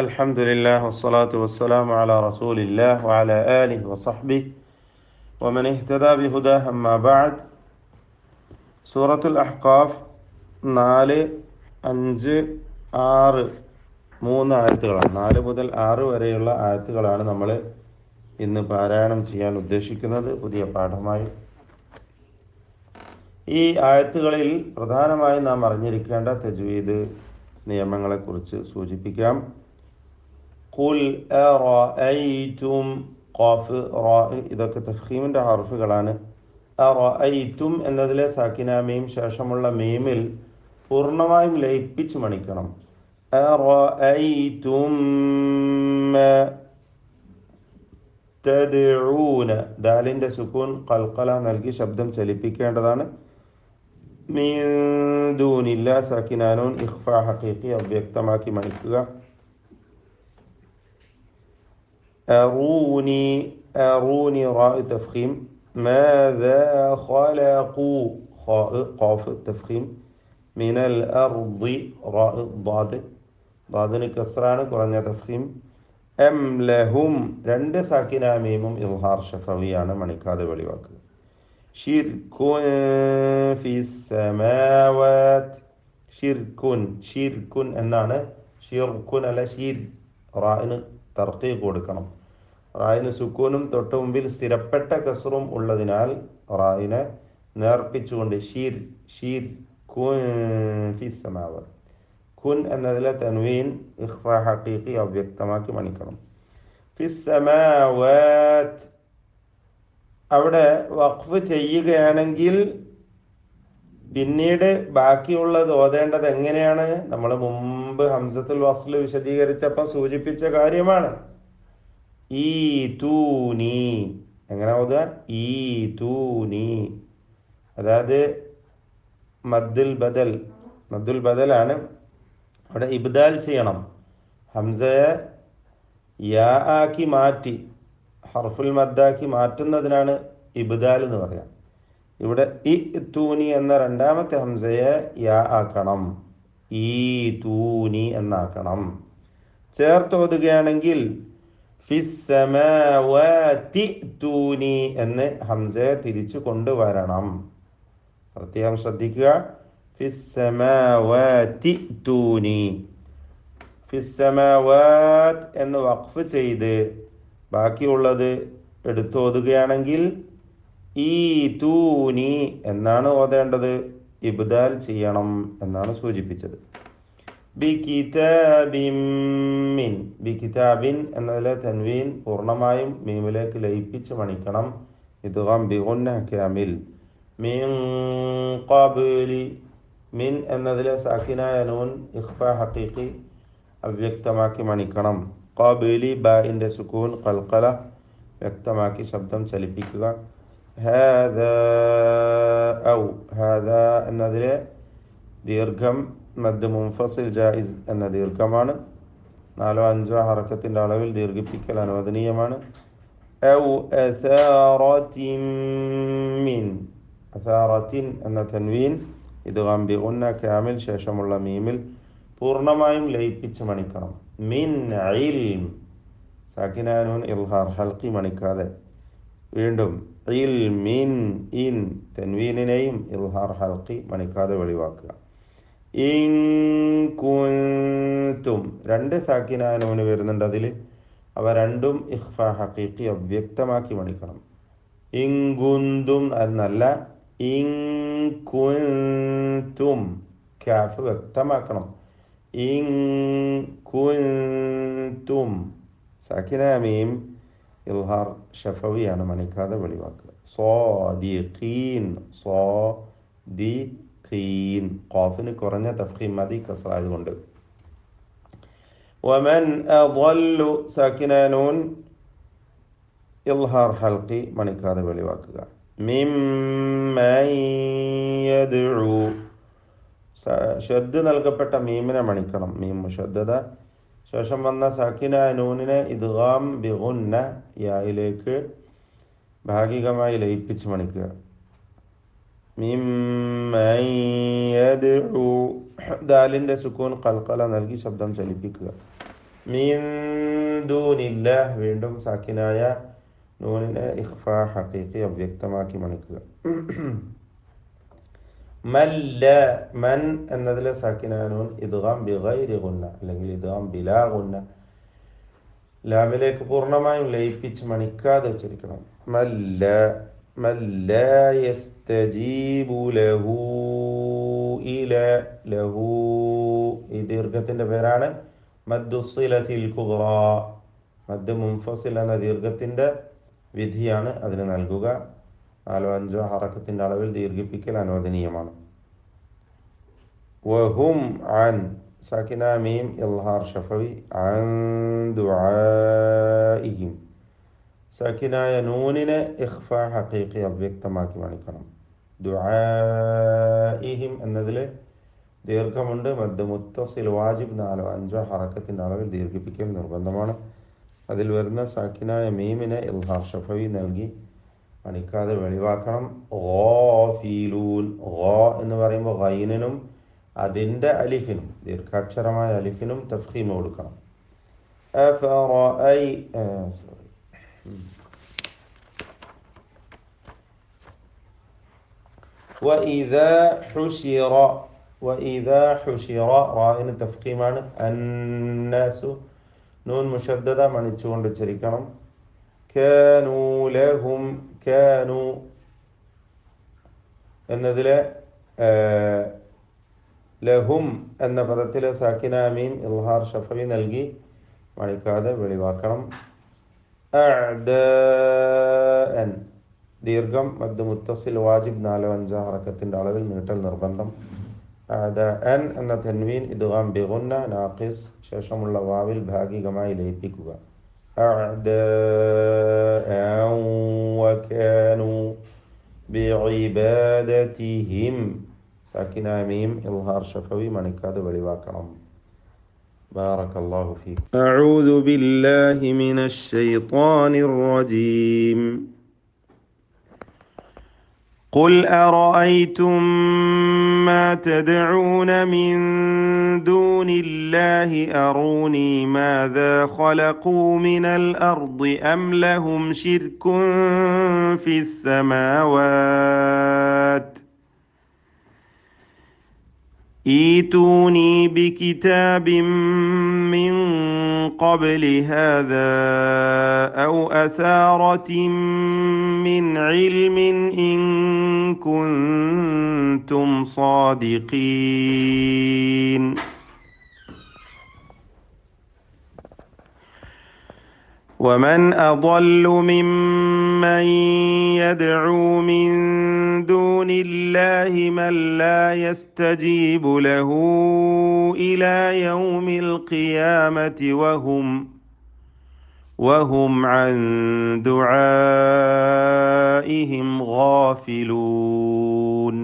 الحمد لله والصلاة والسلام على رسول الله وعلى آله وصحبه ومن اهتدى بهداه أما بعد. സൂറത്തുൽ അഹ്ഖാഫ് 4, 5, 6 മൂന്ന് ആയത്തുകളാണ്. 4 മുതൽ 6 വരെയുള്ള ആയത്തുകളാണ് നമ്മൾ ഇന്ന് പാരായണം ചെയ്യാൻ ഉദ്ദേശിക്കുന്നത് പുതിയ പാഠമായി. ഈ ആയത്തുകളിൽ പ്രധാനമായി നാം അറിഞ്ഞിരിക്കേണ്ട തജ്വീദ് നിയമങ്ങളെക്കുറിച്ച് സൂചിപ്പിക്കാം. ഖുൽ അറഅയ്തും, ഖാഫ്, റാ ഇതൊക്കെ തഫ്ഖീമിൻ്റെ ഹർഫുകളാണ്. അറഅയ്തും എന്നതിലെ സാക്കിന മീം ശേഷമുള്ള മീമിൽ പൂർണ്ണമായും ലയിപ്പിച്ച് മണിക്കണം. അറഅയ്തും തദ്ഊന, ദാലിൻ്റെ സുക്കൂൻ ഖൽഖല നൽകി ശബ്ദം ചലിപ്പിക്കേണ്ടതാണ്. മിൻ ദൂനില്ലാ സാക്കിന നൂൻ ഇഖ്ഫാ ഹഖീഖി അവ്യക്തമാക്കി മണിക്കുക. അറൂനി, അറൂനി റാ തഫ്ഖീം. മാദാ ഖലഖൂ, ഖാ ഖാഫ് തഫ്ഖീം. മിനൽ അർദി റാ ളാദ്, ളാദിന് കസ്റാണ് കുറഞ്ഞ തഫ്ഖീം. എം ലഹും, രണ്ട് സാക്കിന മീമും ഇൽഹാർ ഷഫവിയാണ്, മണിക്കാതെ വെളിവാക്കുക. ഷിർകുൻ ഫിസ് സമാവാത്ത്, ഷിർകുൻ, ഷിർകുൻ എന്നാണ്, ഷിർകുൻ അല്ല ഷിർ. റായിന് തർക്കീഖ് കൊടുക്കണം. റായിന് സുക്കൂനും തൊട്ട് മുമ്പിൽ സ്ഥിരപ്പെട്ട കസ്റും ഉള്ളതിനാൽ റായിനെ നേർപ്പിച്ചുകൊണ്ട് ഷിർ, ഷിർ കുൻ ഫിസ് സമാവാത്ത്. കുൻ എന്നതിലെ തൻവീൻ ഇഖ്ഫാ ഹഖീഖി അവ്യക്തമാക്കി മണിക്കണം. ഫിസ് സമാവാത്ത് അവിടെ വഖഫ് ചെയ്യുകയാണെങ്കിൽ പിന്നീട് ബാക്കിയുള്ളത് ഓതേണ്ടത് എങ്ങനെയാണ്? നമ്മൾ മുമ്പ് ഹംസത്തുൽ വസ്ൽ വിശദീകരിച്ചപ്പോൾ സൂചിപ്പിച്ച കാര്യമാണ്. ഈ തൂനി, എങ്ങനെ ഓതുക? ഈ തൂനി, അതായത് മദ്ദുൽ ബദൽ, മദ്ദുൽ ബദലാണ്. അവിടെ ഇബ്ദാൽ ചെയ്യണം. ഹംസയെ യാ ആക്കി മാറ്റി ഹർഫുൽ മദ്ദാക്കി മാറ്റുന്നതിനാണ് ഇബ്ദാൽ എന്ന് പറയാം. ഇവിടെ ഇ തൂനി എന്ന രണ്ടാമത്തെ ഹംസയെ യാ ആക്കണം, ഈ തൂനി എന്നാക്കണം. ചേർത്തോതുകയാണെങ്കിൽ ഫിസ്സമാവാതി തൂനി എന്ന് ഹംസയെ തിരിച്ചു കൊണ്ടുവരണം. പ്രത്യേകം ശ്രദ്ധിക്കുക. ഫിസ്സമാവാതി തൂനി, ഫിസ്സമാവാത്ത് എന്ന് വഖഫ് ചെയ്ത് ബാക്കിയുള്ളത് എടുത്തോതുകയാണെങ്കിൽ ഈ തൂനി എന്നാണ് ഓതേണ്ടത്, ഇബ്ദാൽ ചെയ്യണം എന്നാണ് സൂചിപ്പിച്ചത്. ബികിതാബിൻ മിൻ, ബികിതാബിൻ എന്നതിലെ തൻവീൻ പൂർണ്ണമായും മീമിലേക്ക് ലയിപ്പിച്ച് മണിക്കണം. ഇദ്ഗാം ബിഗുന്ന കാമിൽ. മിൻ ഖബ്ലി, മിൻ എന്നതിലെ സാക്കിനായ നൂൻ ഇഖ്ഫാ ഹഖീഖി അവ്യക്തമാക്കി മണിക്കണം. ഖബ്ലി ബാഇൻ്റെ സുക്കൂൻ ഖൽഖല വ്യക്തമാക്കി ശബ്ദം ചലിപ്പിക്കുക. ഹാദാ ഔ, ഹാദാ എന്നതിലെ ദീർഘം മദ് മുൻഫസിൽ ജായിസ് എന്ന ദീർഘമാണ്. 4-5 ഹറക്കത്തിൻ്റെ അളവിൽ ദീർഘിപ്പിക്കൽ അനുവദനീയമാണ്. ഔ അസാറത്തിൻ മിൻ, അസാറത്തിൻ എന്ന തൻവീൻ ഇദ്ഗാം ബിഗുന്ന കാമിൽ ശേഷമുള്ള മീമിൽ പൂർണ്ണമായും ലയിപ്പിച്ച് മണിക്കണം. മിൻ ഇൽം, സാക്കിന നൂൻ ഇൽഹാർ ഹൽഖി മണിക്കാതെ. വീണ്ടും ഇൽമിൻ, ഇൻ തൻവീനിനെയും ഇൽഹാർ ഹൽഖി മണിക്കാതെ വെളിവാക്കുക. ഇൻ കുൻതും, രണ്ട് സാക്കിന നൂന് വരുന്നുണ്ട് അതിൽ, അവ രണ്ടും ഇഖ്ഫാ ഹഖീഖി അവ്യക്തമാക്കി മണിക്കണം. ഇൻ കുന്തും എന്നല്ല, ഇൻ കുൻതും കാഫ് വ്യക്തമാക്കണം. ഇൻ കുൻതും സാക്കിന മീം ഇൽഹാർ ഷഫവിയാണ്, മണിക്കാതെ വെളിവാക്കുക. സ്വാദിഖീൻ, സ്വാദിഖീൻ ഖാഫിന് കുറഞ്ഞ തഫ്ഖീം മതി കസ്റായതുകൊണ്ട്. വമൻ അദല്ലു സാക്കിന നൂൻ ഇൽഹാർ ഹൽഖി മണിക്കാതെ വെളിവാക്കുക. മിമ്മൻ യദ്ഉ, ഷദ് നൽകപ്പെട്ട മീമിനെ മണിക്കണം. മീം മുഷദ്ദദ ശേഷം വന്ന സാക്കിന നൂനിനെ ഇദ്ഗാം ബിഗുന്ന യായിലേക്ക് ഭാഗികമായി ലയിപ്പിച്ച് മണിക്കുക. മിമ്മൻ യദ്ഉ, ദാലിൻ്റെ സുക്കൂൻ ഖൽഖല നൽകി ശബ്ദം ചലിപ്പിക്കുക. മിൻ ദൂനില്ലാഹ് വീണ്ടും സാക്കിനായ നൂനിനെ ഇഖ്ഫാ ഹഖീഖി അവ്യക്തമാക്കി മണിക്കുക. മല്ല മൻ എന്നതിലെ സാക്കിനായ നൂൻ ഇദ്ഗാം ബിഗൈരി ഗുന്ന അല്ലെങ്കിൽ ഇദ്ഗാം ബിലാ ഗുന്ന, ലാമിലേക്ക് പൂർണ്ണമായും ലയിപ്പിച്ച് മണിക്കാതെ ഉച്ചരിക്കണം. മല്ല മല്ല യസ്തജീബു ലഹു ഇല ലഹു, ഈ ദീർഘത്തിന്റെ പേരാണ് മദ്ദുസ്സിലത്തിൽ കുബ്ര. മദ് മുൻഫസിൽ എന്ന ദീർഘത്തിന്റെ വിധിയാണ് അതിന് നൽകുക. 4-5 ഹറക്കത്തിന്റെ അളവിൽ ദീർഘിപ്പിക്കൽ അനുവദനീയമാണ്. വഹും അൻ സാക്കിന മീം ഇൽഹാർ ഷഫവി അൻ ദുആഇഹിം, സാക്കിനായ നൂനിനെ ഇഖ്ഫാ ഹഖീഖി അവ്യക്തമാക്കി മണിക്കണം. ദുആഇഹിം എന്നതിൽ ദീർഘമുണ്ട്. മദ് മുത്തസിൽ വാജിബ് 4-5 ഹറക്കത്തിന്റെ അളവിൽ ദീർഘിപ്പിക്കൽ നിർബന്ധമാണ്. അതിൽ വരുന്ന സാക്കിനായ മീമിനെ ഇൽഹാർ ഷഫവി നൽകി മണിക്കാതെ വെളിവാക്കണം. ഗാഫിലൂൻ, ഗാ എന്ന് പറയുമ്പോൾ ഗൈനിനും അതിൻ്റെ അലിഫിനും ദീർഘാക്ഷരമായ അലിഫിനും തഫ്ഖീം കൊടുക്കണം. വഇദാ ഹുശിറ, വഇദാ ഹുശിറ റാഇന് തഫ്ഖീമാണ്. അന്നാസു നൂൻ മുഷദ്ദദ മണിച്ചുകൊണ്ട് ഉച്ചരിക്കണം. കാനൂ ലഹും, കാനൂ എന്നതിലെ ലഹും എന്ന പദത്തിലെ സാക്കിന മീം ഇൽഹാർ ഷഫവി നൽകി മണിക്കാതെ വെളിവാക്കണം. അഅദാഅൻ ദീർഘം മദ് മുത്തസിൽ വാജിബ് 4-5 ഹറക്കത്തിന്റെ അളവിൽ നീട്ടൽ നിർബന്ധം. അഅദാഅൻ എന്ന തൻവീൻ ഇദ്ഗാം ബിഗുന്ന നാഖിസ് ശേഷമുള്ള വാവിൽ ഭാഗികമായി ലയിപ്പിക്കുക. അഅദാഅൻ വകാനൂ ബിഇബാദതിഹിം സാക്കിന മീം ഇൽഹാർ ഷഫവി മണിക്കാതെ വെളിവാക്കണം. ബാറകല്ലാഹു ഫീക്. അഊദു ബില്ലാഹി മിനശ് ശൈത്വാനിർ റജീം. ഖുൽ അറഅയ്തും മാ തദ്ഊന മിൻ ദൂനില്ലാഹി അറൂനി മാദാ ഖലഖൂ മിനൽ അർദി അം ലഹും ശിർകുൻ ഫിസ് സമാവാത് ഈതൂനി ബികിതാബിൻ മിൻ ഖബ്ലി ഹാദാ ഔ അസാറത്തിൻ മിൻ ഇൽമിൻ ഇൻ കുൻതും സാദിഖീൻ. ومن أضل ممن يدعو من دون الله من لا يستجيب له إلى يوم القيامة وهم عن دعائهم غافلون.